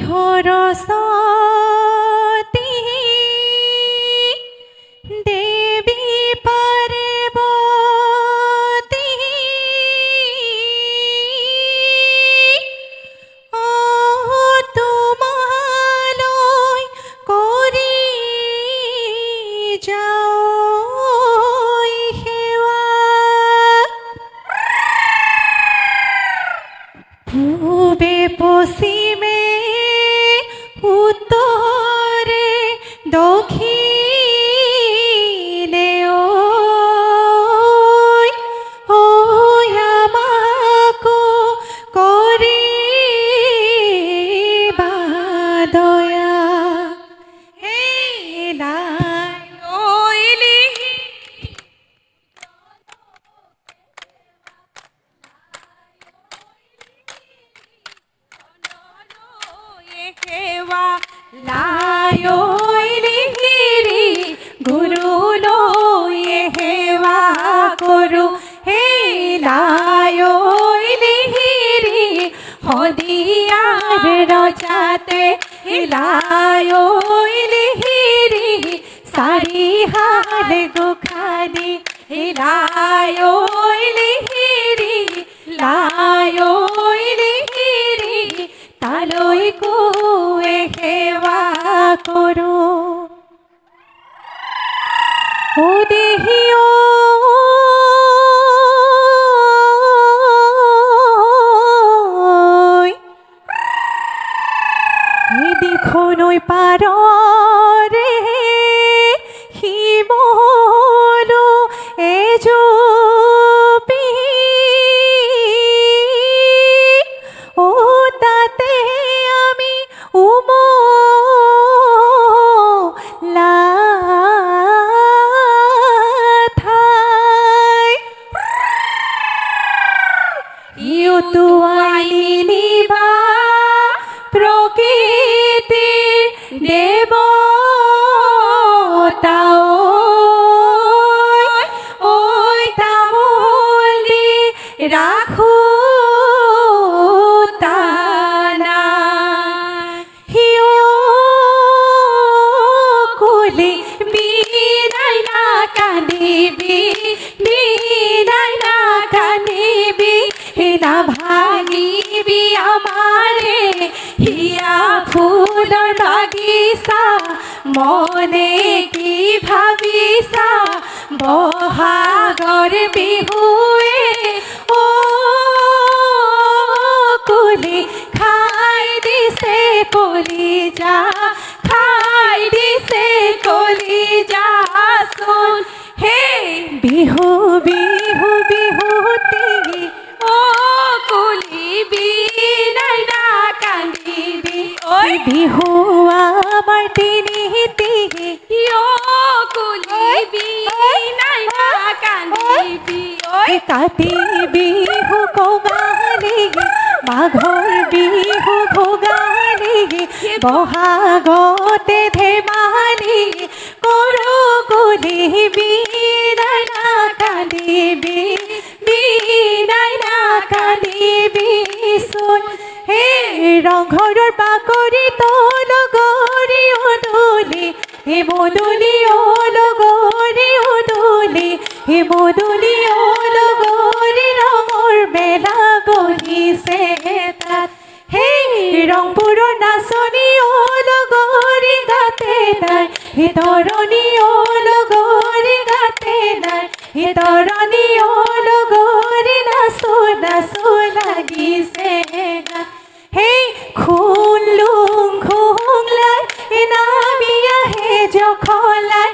সৰস্বতী দেবী পাৰ্বতী তোমালয় কৰি যাও সেৱা পূবে পশ্চিমে উত্তৰে দক্ষিণে ওই আমাকো কৰিবা দয়া হে লাইলি সেৱা লায়লি হিৰি গুৰু লৈ সেৱা কৰো হে লায়লি হিৰি শদিয়াৰ ৰজাতে লায়লি হিৰি চাৰিহাল গোসানী লায়লি হিৰি লায়লি হিৰি তালৈ কোৱে সেৱা কৰো ও দেহি দিখনৈ পাৰৰে শিমলু এজুপি ও তাতে আমি উমলা ঠাই ইউতুৱাই নিবা প্ৰকৃতিৰ দেৱতা ঐ তামোল দি ৰাখো তানা হিও কুলি বিনাই না কান্দিবি বিনাই না কান্দিবি না ভাঙিবি আমাৰে হিয়া ফুলৰ বাগিচা মনে কি ভাবিছা বহাগৰ বিহুৱে ও কুলি খাই দিছে কলিজা খাই দিছে কলিজা চোন হে বিহু বিহু বিহুতি ও কুলি বিনাই না কান্দিবি ঐ বিহু আমাৰ তিনিটি ও কুলি বিনাই না কান্দিবি ঐ কাতি বিহু কঙালী মাঘৰ বিহু ভোগালী বহাগতে ধেমালি কৰো কুলি বিনাই না কান্দিবি বিনাই না কান্দিবি চোন হে ৰংঘৰৰ বাকৰি তলগৰি উদুলি হে মদুলি অলগৰি উদুলি হে মদুলি অলগৰি ৰঙৰ বেলা গঢ়িছে তাত হে ৰংপুৰৰ নাচনি অলগৰি গাতে নাই হে তৰণি অলগৰি গাতে নাই হে তৰণি অলগৰি নাচো নাচো লাগিছে হে খুলুং খুংলাই নামি আহে জখলাই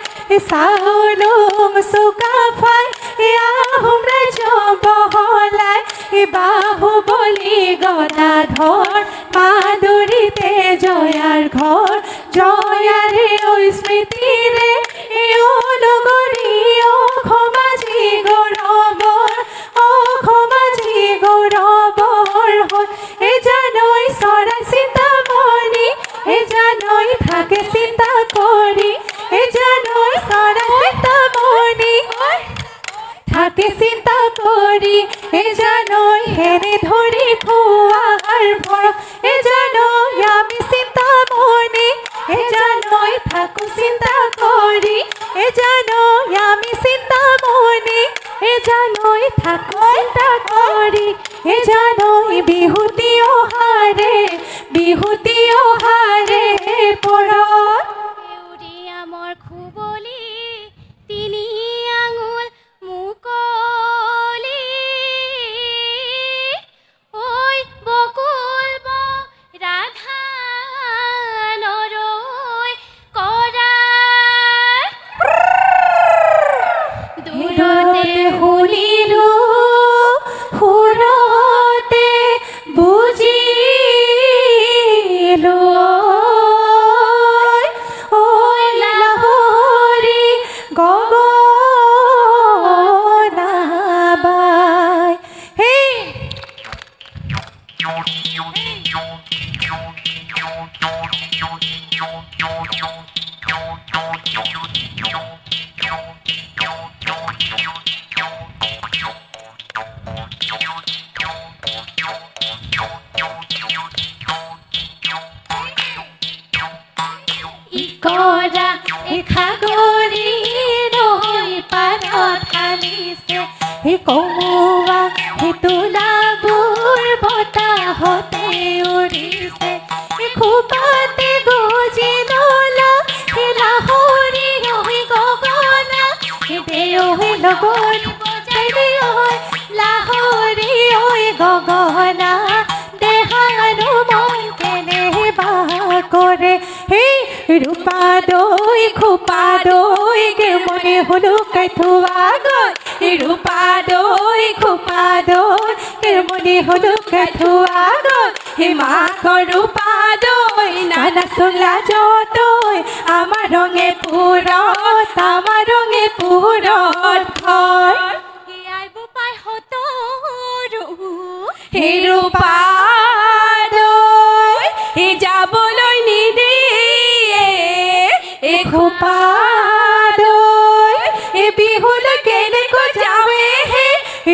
চাউলুং চুকাফাই আহোম ৰাজ্য বহলাই বাহুবলি গদাধৰ মাধুৰীতে জয়াৰ ঘৰ জয়াৰে স্মৃতিৰে অলগৰি অসমাজি গৌৰৱৰ অসমাজি গৌৰৱৰ হ'ল জানৈ চৰাই চিন্তামণি জানৈ থাকে চিন্তা কৰি জানৈ চৰাই চিন্তামণি থাকে চিন্তা কৰি জানৈ হেনে ধৰি খোৱাৰ ভৰ জানৈ আমি বিহুতি অহাৰে পৰত দেউৰীয়া মোৰ খুবলি তিনি আঙুল মুকলি ঐ বকুল ৰাধা নৰৈ কৰাৰ দূৰতে শুনিলো সুৰতে বুজিলো ঐ লাহৰি গগনাবাই হে ইকৰা এখাগৰি নৈ পাৰত খালিছে হে কমুৱা হে তোলাবোৰ বতাহতে উৰিছে হে খোপাতে গজি নলা হে লাহৰি হৈ গগনা হে দেও হে লগত বজাই দেও লাহৰি হৈ গগনা দেহানো মন কেনে বা কৰে হে ৰূপা দৈ খোপা দৈ মনে হুলুকাই থোৱা গৈ ৰূপা দৈ খোপা দৈ মনে হুলুকাই থোৱা গৈ হে মাকৰ ৰূপা দৈ নানা চোলা যতৈ আমাৰ ৰঙে পুৰত ঘৰ আই বোপাই হতৰো হে ৰূপা দৈ হে যাবলৈ নিদিয়ে এ খোপা দৈ এ বিহুলৈ কেনেকৈ যাৱে হে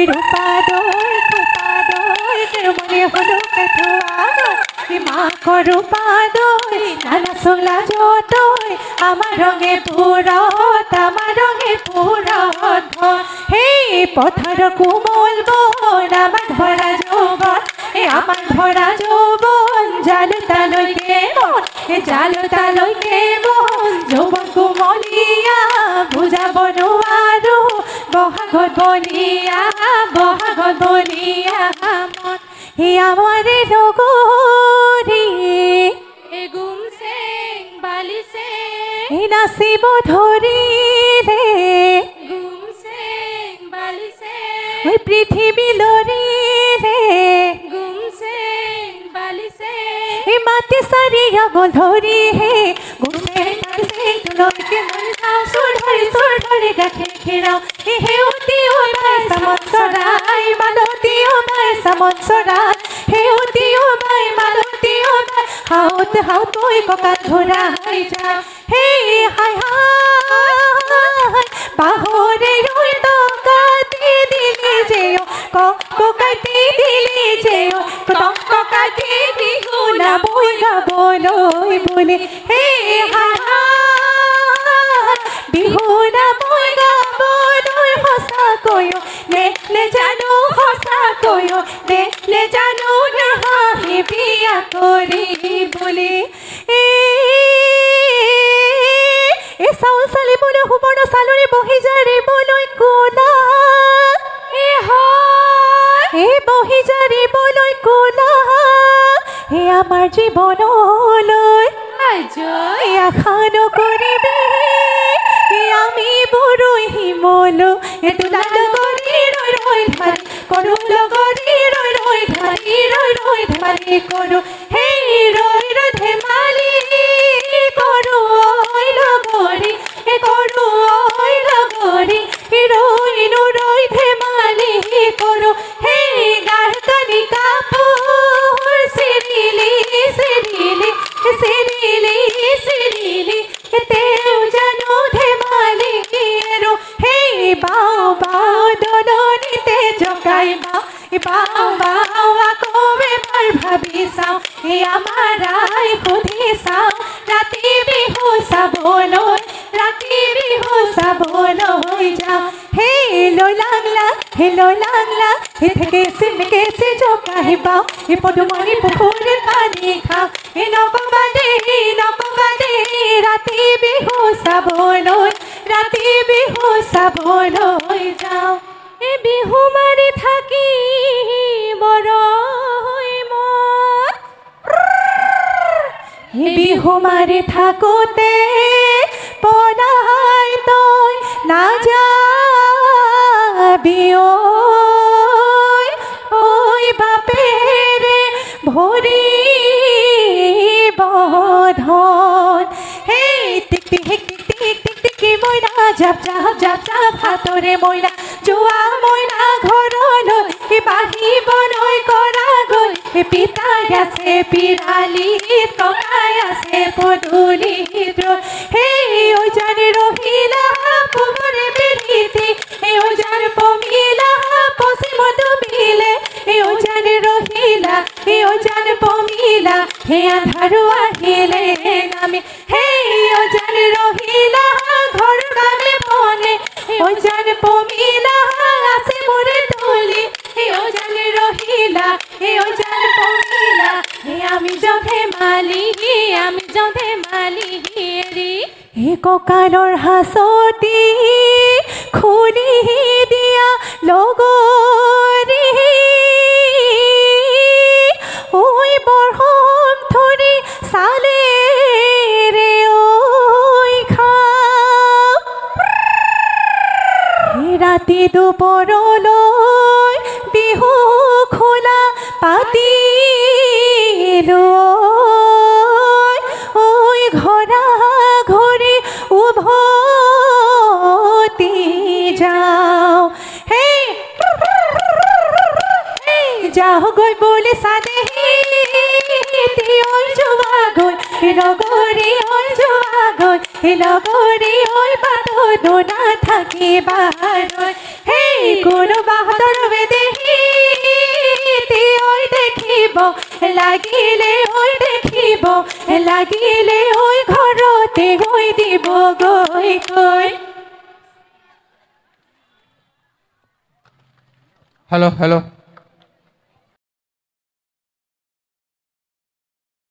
ৰূপা দৈ খোপা দৈ মনে হুলুকাই থোৱা গৈ মাকৰ ৰূপা দৈ নানা চোলা যতৈ আমাৰ ৰঙে পুৰত ঘৰ সেই পথাৰ কোমল বন আমাৰ ধৰা যৌৱন আমাৰ ধৰা যৌৱন জালুতালৈকে মন জালুতালৈকে মন যৌৱন কোমলীয়া বুজাব নোৱাৰো বহাগত বলিয়া মন হে আমাৰে নগৰী গুমছে বালিছে নাচিব ধৰিলে গুমছে বালিছে ঐ পৃথিৱী লৰিলে গুমছে বালিছে এই মাটি চাৰি আঙুল ধৰি হে গুমছে তুলকে চোৰ ধৰি গাখীৰ খীৰাও এই সেউতি ওলাই চামন চৰাই মালতী ওলাই চামন চৰাই সেউতি ওলাই মালতী ওলাই হাউত কৈ কঁকাল ঘূৰাই যাওঁ হেই হাই হাই পাহৰে ৰৈ কাটি দিলি যে কাটি দিলি যে কাটি বিহু নাবৈ গাবলৈ বুলি হেই হাই হাই বিহু নাবৈ গাবলৈ সঁচাকৈও নেজানো সঁচাকৈও নেজানো নাহাঁহি বিয়া কৰি বুলি চাউল চালিবলৈ সুবৰ্ণ চালৰি বহি জাৰিবলৈ কোলা বহি জাৰিবলৈ কোলা আমাৰ জীৱনলৈ আশা নকৰিবি আমি বৰৈ শিমলো তোলা লগৰী ৰৈ ধাৰি কৰো লগৰী ৰৈ ধাৰি কৰো সেই ৰৈ ধেমালি কৰো লগৰী কৰো লগৰী ৰৈ ধেমালি কৰো সেই গাৰ কানি কাপোৰ চিৰিলি তেওঁ জানো ধেমালি আৰু সেই বাও দলনিতে জগাই বাও আকৌ এবাৰ ভাবি চাওঁ এই আমাৰ আই সুধি চাওঁ ৰাতি বিহু চাবলৈ যাওঁ লৈ লাংলা হে থেকে চিমকেছে জকাহিবা হে পদুমণি পুখুৰীত পানী খাওঁ হে নকবা দে ৰাতি বিহু চাবলৈ যাওঁ এই বিহু মাৰি থাকি বৰ হে বিহু মাৰি থাকোঁতে পলাই তই নাযাবি ঐ বাপেৰে ভৰিব ধন হেই টিক টিকি মইনা জাপ হাতৰে মইনা যোৱা মইনা ঘৰলৈ বাঢ়িবলৈ কৰা গৈ পিতাই আছে পিৰালিত ককাই আছে পদূলিত হেই ঐ জান ৰহিলা পোহৰে বেলিতে এই ঐ জান পমিলা পশ্চিমত ডুবিলে এই ঐ জান ৰহিলা এই ঐ জান পমিলা হে আন্ধাৰো আহিলে নামি হেই ঐ জান ৰহিলা ঘৰ কামে বনে ঐ জান পমিলা আছে মোৰে তুলি হে ঐ জান ৰহিলা হে ঐ জান পমিলা হে আমি যধে মালি এৰি হে কঁকালৰ হাঁচতি খুলি দিয়া লগৰী ঐ বৰহম ধৰি চালেৰে ঐ খাওঁ ৰাতি দুপৰলৈ বিহু খোলা পাতিলোঁ ঐ ঘৰা ঘৰি উভতি যাওঁ হেই যাওঁ গৈ বুলি চাদেহি ঐ যোৱা গৈ লগৰী ঐ যোৱা গৈ লগৰী ঐ বাটতো নাথাকিবা হেই কোনোবাহঁতৰ বেদেহি ঐ দেখিব লাগিলে ঐ দেখিব লাগিলে ঐ ঘৰতে গৈ দিব গৈ हेलो